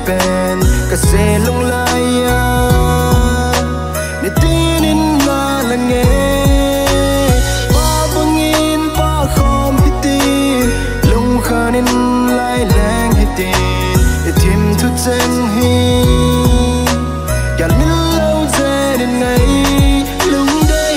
pen kasi lung laya ni tinin malange babangin pa khom hitin lung khanin lai leng hitin itim thu chen hi gal min lâu zen ngay lung đây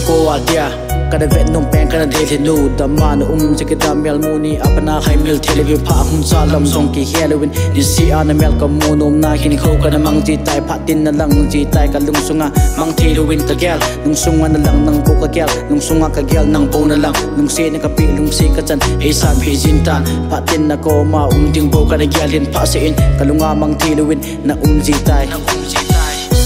ko adia kada vet nom pen kada de nu daman chekita mel muni apna khai mil thelevi pha hum salam song ki halloween ni si ana mel ka munom na hin kho kana mang ji tai phatin na lang ji tai ka lung sunga mang halloween ka gel lung sunga na lang nang ko ka gel lung sunga ka gel nang bo na lang lung se na ka pi lung se ka chan e san phi jin tan phatin na ko ma ding bo kada gel din pha se in ka lunga mang halloween na ji tai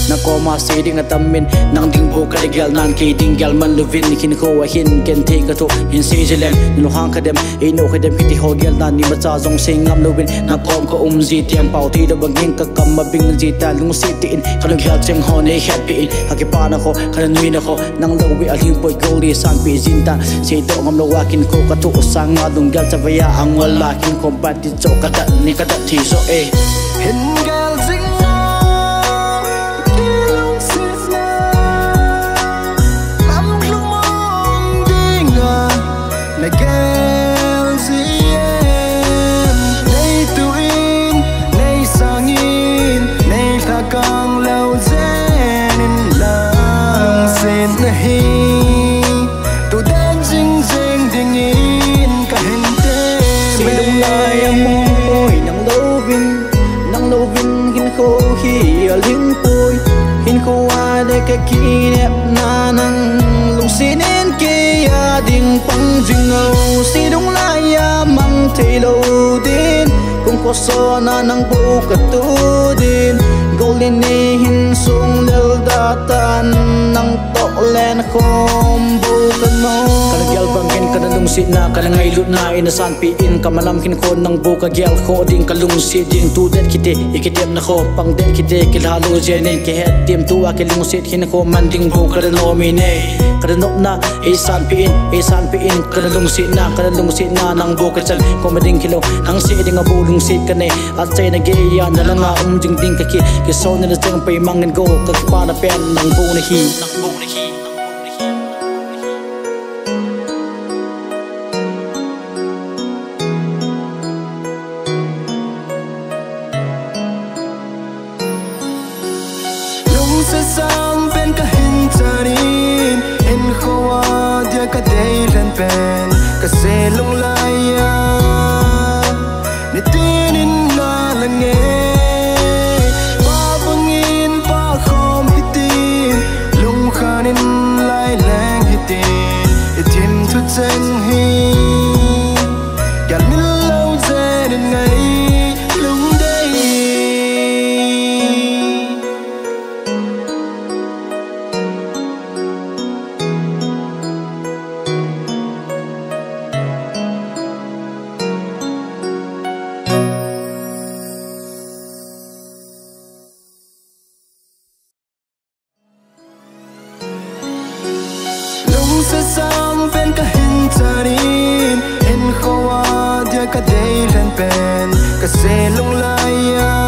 na ko ma se ding atamin nang ding bo ka gel nan ki ding gel man lovin kin ko a hin ken the ka to in se jelen no hang ka dem e no ka dem piti ho gel nan ni ma cha jong sing ngam lovin na kom ko ji tiam pau thi do bangin ka kam ma bing ji ta lung se ti in ka lung gel cheng ho ne happy in ha ki pa na ko ka nui na ko nang lo wi a hing poi ko li san pi jin ta se do ngam lo wa kin ko ka to sang ma lung gel cha ya angol la kin ko pat ti cho ka ta ni ka ta thi so e hin gel sing Miguel Zien nay tuin nay sangin nay thakang lâu zen in lang sin nahi tu dan jing jing ding in ka hente si lung lai among boy nang lovin hin ko hi aling boy hin ko ade ka kinep na nang lung sinin ki ding pang jing ngau si dong la ya mang thei lo din kung ko so na nang bu ka tu din golden ne hin sung lel datan nang to len khom bu ka no kana gel bangin kana lung si na kana ngai lut na in san pi in kamalam hin ko nang bu ka gel kho ding ka lung si din tu det kite ikitep na kho pang det kite kil halu jenen ke het tim tu a ke lung si hin ko man ding bu ka no mi ne kada nop na e san pi in kada lung si na nang bo ka chan ko mading kilo nang si ding abu lung si ka ne at say na ge ya na lang jing ding ka ki so na chang pai mangin go ka pa na pen nang bo na hi lung se sang pen ka hin charin in khoa dia ka dei len pen ka se lung laya ni tinin malange babangin pa khom hitin lung khanin lai leng hitin itim thu chen hi gal min lâu zen ngay lung đây se sang pen ka hin charin in khoa dia ka dei len pen ka se lung laya